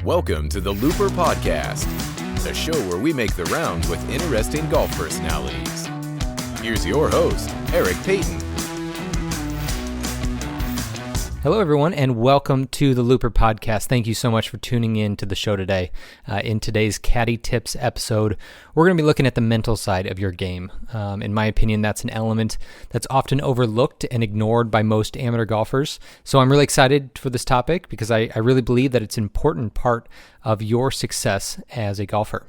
Welcome to the LOOPER Podcast, a show where we make the rounds with interesting golf personalities. Here's your host, Peyton. Hello, everyone, and welcome to the LOOPER Podcast. Thank you so much for tuning in to the show today. In today's Caddie Tips episode, we're going to be looking at the mental side of your game. In my opinion, that's an element that's often overlooked and ignored by most amateur golfers. So I'm really excited for this topic because I really believe that it's an important part of your success as a golfer.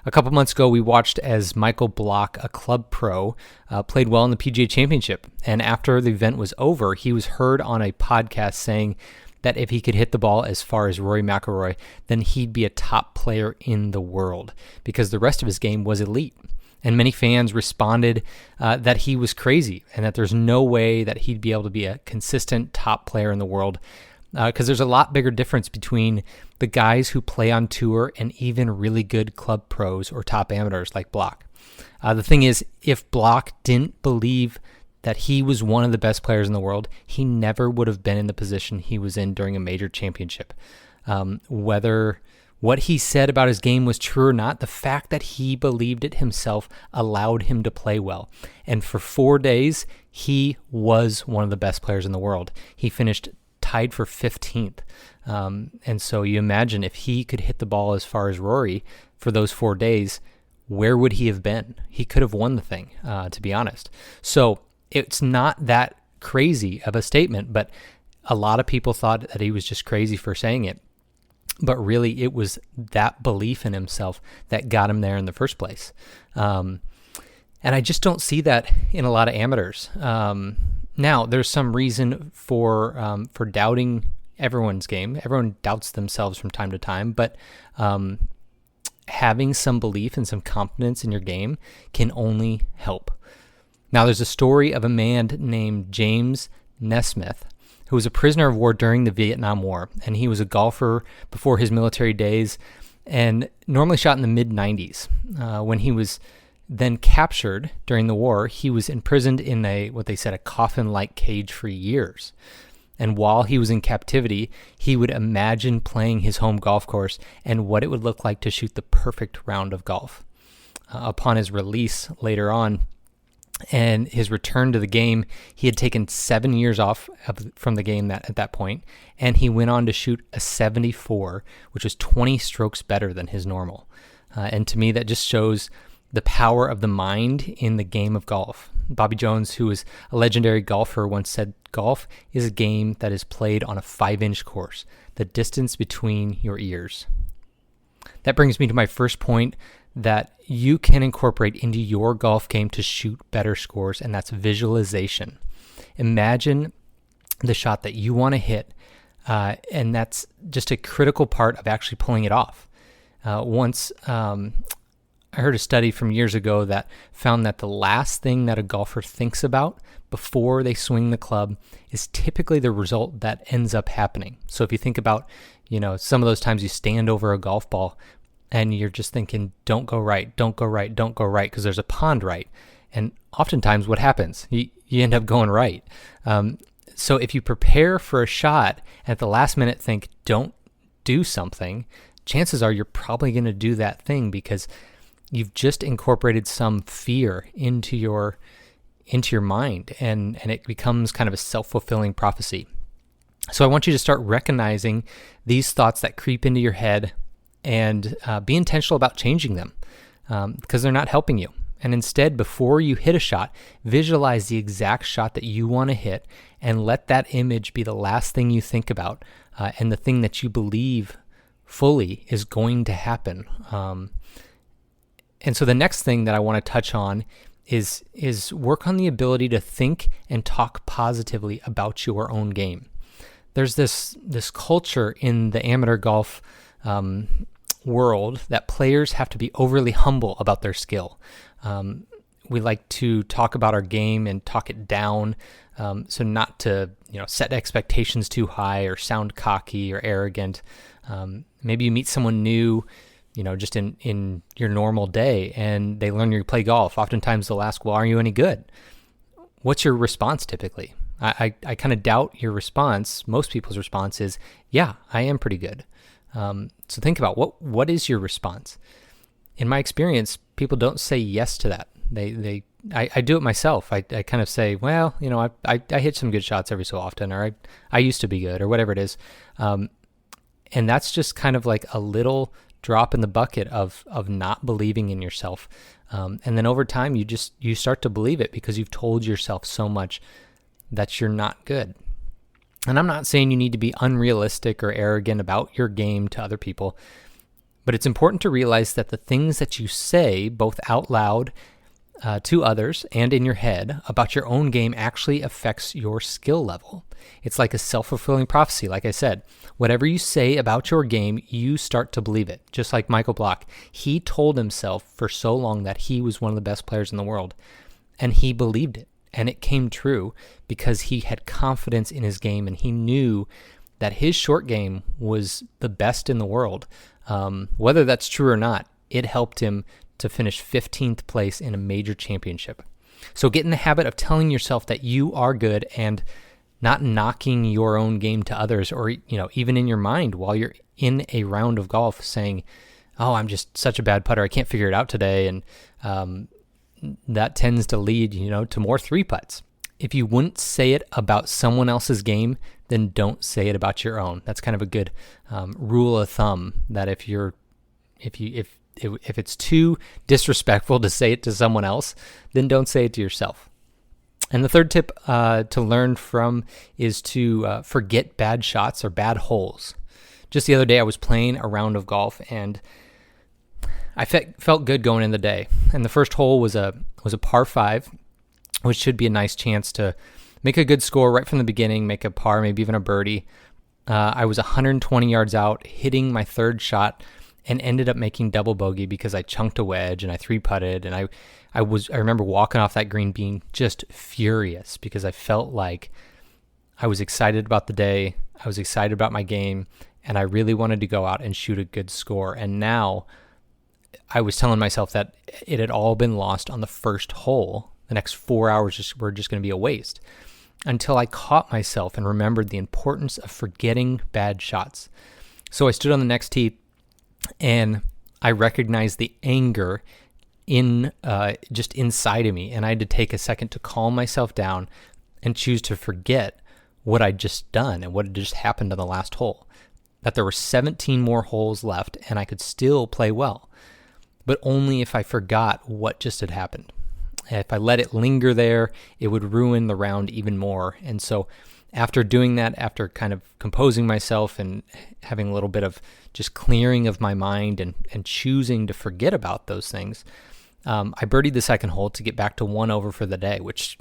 A couple months ago, we watched as Michael Block, a club pro, played well in the PGA Championship. And after the event was over, he was heard on a podcast saying that if he could hit the ball as far as Rory McIlroy, then he'd be a top player in the world because the rest of his game was elite. And many fans responded that he was crazy and that there's no way that he'd be able to be a consistent top player in the world. Because there's a lot bigger difference between the guys who play on tour and even really good club pros or top amateurs like Block. The thing is, if Block didn't believe that he was one of the best players in the world, he never would have been in the position he was in during a major championship. Whether what he said about his game was true or not, the fact that he believed it himself allowed him to play well. And for 4 days, he was one of the best players in the world. He finished tied for 15th. And so you imagine if he could hit the ball as far as Rory for those 4 days, where would he have been? He could have won the thing, to be honest. So it's not that crazy of a statement, but a lot of people thought that he was just crazy for saying it. But really, it was that belief in himself that got him there in the first place. And I just don't see that in a lot of amateurs. Now, there's some reason for doubting everyone's game. Everyone doubts themselves from time to time, but having some belief and some confidence in your game can only help. Now, there's a story of a man named James Nesmith, who was a prisoner of war during the Vietnam War, and he was a golfer before his military days and normally shot in the mid-90s. When he was then captured during the war, he was imprisoned in what they said, a coffin-like cage for years. And while he was in captivity, he would imagine playing his home golf course and what it would look like to shoot the perfect round of golf. Upon his release later on and his return to the game, he had taken 7 years off from the game at that point, and he went on to shoot a 74, which was 20 strokes better than his normal. And to me, that just shows the power of the mind in the game of golf. Bobby Jones, who is a legendary golfer, once said, "Golf is a game that is played on a 5-inch course, the distance between your ears." That brings me to my first point that you can incorporate into your golf game to shoot better scores, and that's visualization. Imagine the shot that you want to hit, and that's just a critical part of actually pulling it off. I heard a study from years ago that found that the last thing that a golfer thinks about before they swing the club is typically the result that ends up happening. So if you think about, some of those times you stand over a golf ball and you're just thinking, don't go right, don't go right, don't go right, because there's a pond right. And oftentimes what happens? You end up going right. So if you prepare for a shot and at the last minute think, don't do something, chances are you're probably going to do that thing because you've just incorporated some fear into your mind, and it becomes kind of a self-fulfilling prophecy. So I want you to start recognizing these thoughts that creep into your head and be intentional about changing them because they're not helping you. And instead, before you hit a shot, visualize the exact shot that you want to hit and let that image be the last thing you think about and the thing that you believe fully is going to happen. And so the next thing that I want to touch on is work on the ability to think and talk positively about your own game. There's this culture in the amateur golf world that players have to be overly humble about their skill. We like to talk about our game and talk it down, so not to set expectations too high or sound cocky or arrogant. Maybe you meet someone new, just in your normal day, and they learn you play golf. Oftentimes they'll ask, well, are you any good? What's your response typically? I kind of doubt your response. Most people's response is, yeah, I am pretty good. So think about what is your response? In my experience, people don't say yes to that. I do it myself. I kind of say, well, I hit some good shots every so often, or I used to be good, or whatever it is. And that's just kind of like a little drop in the bucket of not believing in yourself. And then over time, you start to believe it because you've told yourself so much that you're not good. And I'm not saying you need to be unrealistic or arrogant about your game to other people, but it's important to realize that the things that you say, both out loud to others and in your head about your own game, actually affects your skill level. It's like a self-fulfilling prophecy. Like I said, whatever you say about your game, you start to believe it. Just like Michael Block, he told himself for so long that he was one of the best players in the world, and he believed it. And it came true because he had confidence in his game, and he knew that his short game was the best in the world. Whether that's true or not, it helped him to finish 15th place in a major championship. So get in the habit of telling yourself that you are good and not knocking your own game to others, or even in your mind while you're in a round of golf saying, oh, I'm just such a bad putter, I can't figure it out today. And that tends to lead, to more 3-putts. If you wouldn't say it about someone else's game, then don't say it about your own. That's kind of a good rule of thumb, that if it's too disrespectful to say it to someone else, then don't say it to yourself. And the third tip to learn from is to forget bad shots or bad holes. Just the other day, I was playing a round of golf, and I felt good going in the day. And the first hole was a par 5, which should be a nice chance to make a good score right from the beginning, make a par, maybe even a birdie. I was 120 yards out, hitting my third shot, and ended up making double bogey because I chunked a wedge and I 3-putted. And I remember walking off that green being just furious because I felt like I was excited about the day, I was excited about my game, and I really wanted to go out and shoot a good score. And now I was telling myself that it had all been lost on the first hole. The next 4 hours were just going to be a waste, until I caught myself and remembered the importance of forgetting bad shots. So I stood on the next tee, and I recognized the anger just inside of me, and I had to take a second to calm myself down and choose to forget what I'd just done and what had just happened on the last hole. That there were 17 more holes left, and I could still play well, but only if I forgot what just had happened. If I let it linger there, it would ruin the round even more. And so after doing that, after kind of composing myself and having a little bit of just clearing of my mind and choosing to forget about those things, I birdied the second hole to get back to 1 over for the day, which,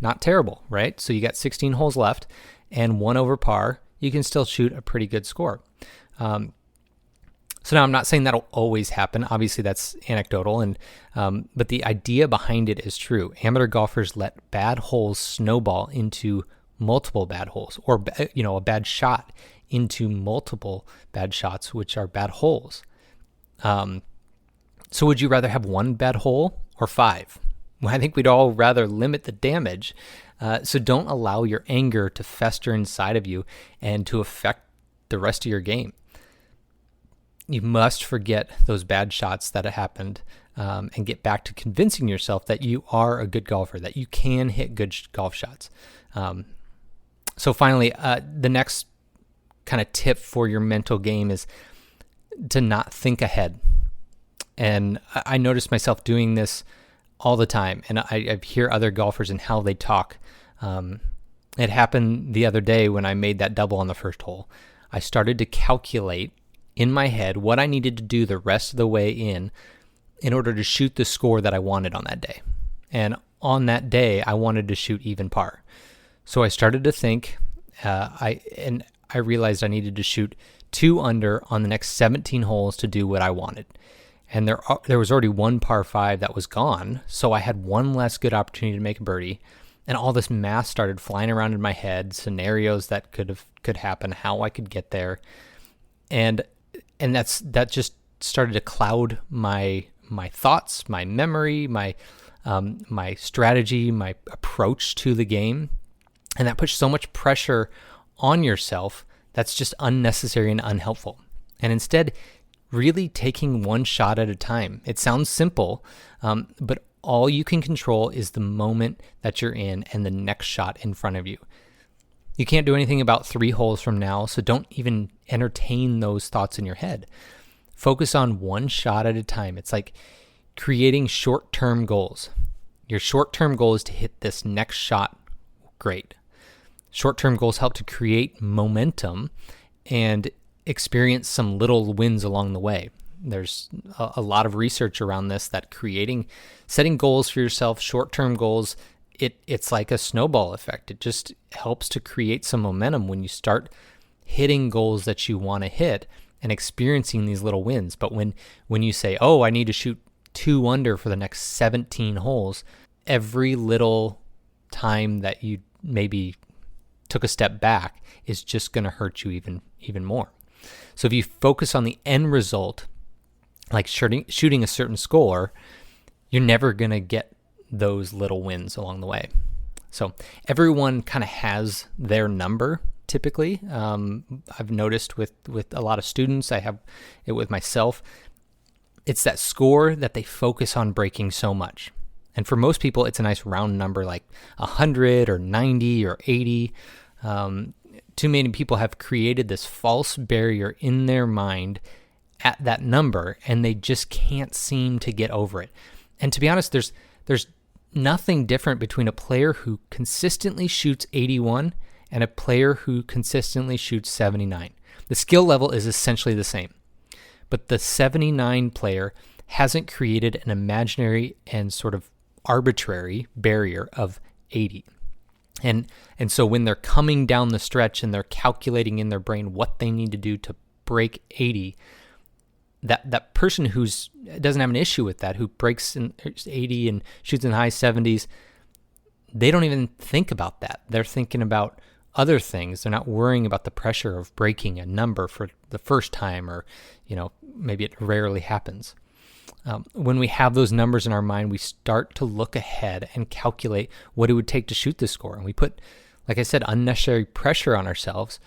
not terrible, right? So you got 16 holes left and 1 over par. You can still shoot a pretty good score. So now I'm not saying that'll always happen. Obviously, that's anecdotal, but the idea behind it is true. Amateur golfers let bad holes snowball into multiple bad holes, or a bad shot into multiple bad shots, which are bad holes. So would you rather have 1 bad hole or 5? Well, I think we'd all rather limit the damage. So don't allow your anger to fester inside of you and to affect the rest of your game. You must forget those bad shots that happened and get back to convincing yourself that you are a good golfer, that you can hit good golf shots. So finally, the next kind of tip for your mental game is to not think ahead. And I noticed myself doing this all the time, and I hear other golfers and how they talk. It happened the other day when I made that double on the first hole. I started to calculate in my head what I needed to do the rest of the way in order to shoot the score that I wanted on that day. And on that day, I wanted to shoot even par. So I started to think, I realized I needed to shoot 2 under on the next 17 holes to do what I wanted. And there was already 1 par 5 that was gone, so I had 1 less good opportunity to make a birdie. And all this math started flying around in my head, scenarios that could happen, how I could get there. And that just started to cloud my thoughts, my memory, my strategy, my approach to the game. And that puts so much pressure on yourself that's just unnecessary and unhelpful. and instead really taking one shot at a time. It sounds simple, but all you can control is the moment that you're in and the next shot in front of you. You can't do anything about 3 holes from now, so don't even entertain those thoughts in your head. Focus on one shot at a time. It's like creating short-term goals. Your short-term goal is to hit this next shot. Great. Short-term goals help to create momentum and experience some little wins along the way. There's a lot of research around this, that setting goals for yourself, short-term goals, it's like a snowball effect. It just helps to create some momentum when you start hitting goals that you want to hit and experiencing these little wins. But when you say, oh, I need to shoot 2 under for the next 17 holes, every little time that you maybe took a step back is just going to hurt you even more. So if you focus on the end result, like shooting a certain score, you're never going to get those little wins along the way. So everyone kind of has their number typically. I've noticed with a lot of students, I have it with myself, it's that score that they focus on breaking so much. And for most people, it's a nice round number like 100 or 90 or 80. Too many people have created this false barrier in their mind at that number, and they just can't seem to get over it. And to be honest, there's nothing different between a player who consistently shoots 81 and a player who consistently shoots 79. The skill level is essentially the same, but the 79 player hasn't created an imaginary and sort of arbitrary barrier of 80. And so when they're coming down the stretch and they're calculating in their brain what they need to do to break 80, that person doesn't have an issue with that, who breaks in 80 and shoots in the high 70s, they don't even think about that. They're thinking about other things. They're not worrying about the pressure of breaking a number for the first time, or maybe it rarely happens. When we have those numbers in our mind, we start to look ahead and calculate what it would take to shoot this score. And we put, like I said, unnecessary pressure on ourselves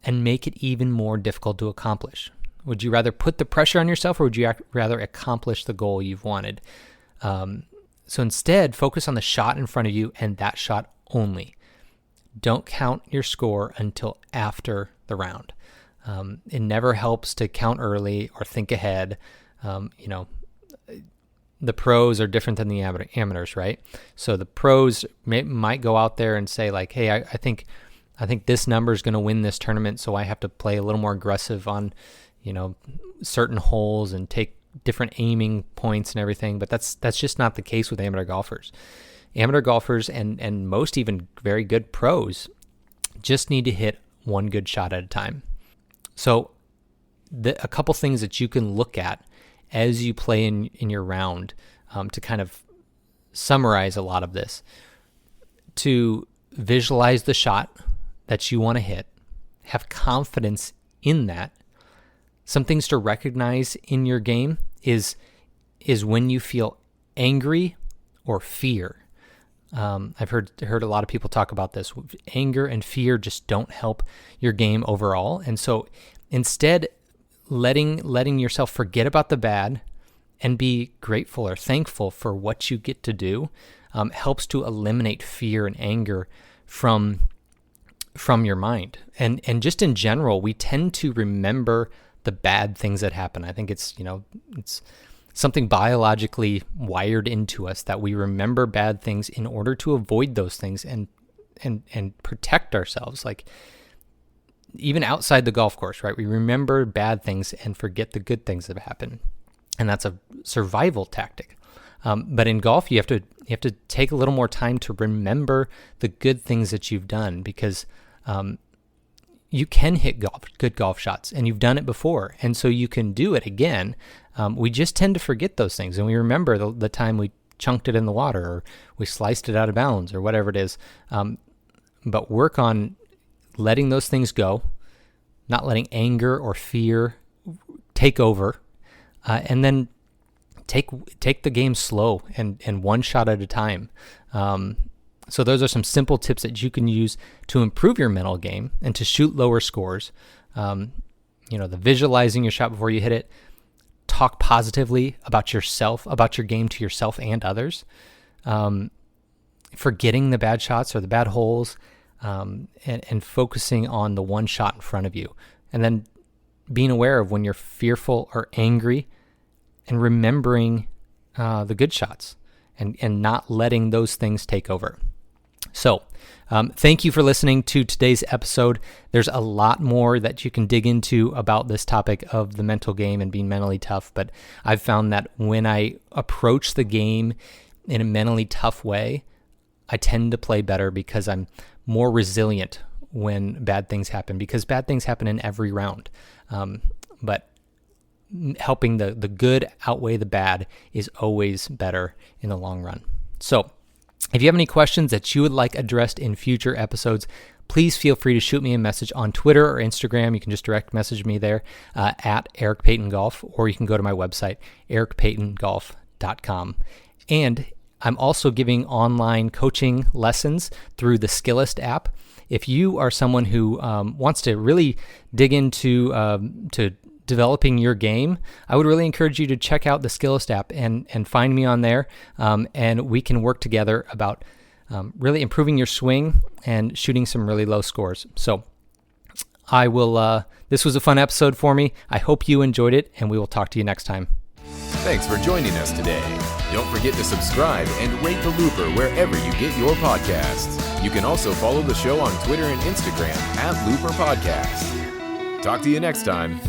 and make it even more difficult to accomplish. Would you rather put the pressure on yourself, or would you rather accomplish the goal you've wanted? So instead, focus on the shot in front of you and that shot only. Don't count your score until after the round. It never helps to count early or think ahead. The pros are different than the amateurs, right? So the pros might go out there and say like, hey, I think this number is going to win this tournament, so I have to play a little more aggressive on, certain holes and take different aiming points and everything. But that's just not the case with amateur golfers. Amateur golfers and most even very good pros just need to hit one good shot at a time. So a couple things that you can look at as you play in your round to kind of summarize a lot of this: to visualize the shot that you want to hit, have confidence in that. Some things to recognize in your game is when you feel angry or fear. I've heard a lot of people talk about this. Anger and fear just don't help your game overall. And so instead, letting yourself forget about the bad and be grateful or thankful for what you get to do helps to eliminate fear and anger from your mind. And just in general, we tend to remember the bad things that happen. I think it's something biologically wired into us that we remember bad things in order to avoid those things and protect ourselves. Like even outside the golf course, right? We remember bad things and forget the good things that happen. And that's a survival tactic. But in golf, you have to take a little more time to remember the good things that you've done, because you can hit good golf shots, and you've done it before, and so you can do it again. We just tend to forget those things, and we remember the time we chunked it in the water, or we sliced it out of bounds, or whatever it is. But work on letting those things go, not letting anger or fear take over, and then take the game slow and one shot at a time. So those are some simple tips that you can use to improve your mental game and to shoot lower scores. the visualizing your shot before you hit it. Talk positively about yourself, about your game to yourself and others. Forgetting the bad shots or the bad holes, and focusing on the one shot in front of you. And then being aware of when you're fearful or angry, and remembering the good shots and not letting those things take over. So thank you for listening to today's episode. There's a lot more that you can dig into about this topic of the mental game and being mentally tough, but I've found that when I approach the game in a mentally tough way, I tend to play better because I'm more resilient when bad things happen, because bad things happen in every round. But helping the good outweigh the bad is always better in the long run. So if you have any questions that you would like addressed in future episodes, please feel free to shoot me a message on Twitter or Instagram. You can just direct message me there at Eric Peyton Golf, or you can go to my website, ericpeytongolf.com. And I'm also giving online coaching lessons through the Skillest app. If you are someone who wants to really dig into to developing your game, I would really encourage you to check out the Skillest app and find me on there, and we can work together about really improving your swing and shooting some really low scores. So I will. This was a fun episode for me. I hope you enjoyed it, and we will talk to you next time. Thanks for joining us today. Don't forget to subscribe and rate the Looper wherever you get your podcasts. You can also follow the show on Twitter and Instagram at Looper Podcast. Talk to you next time.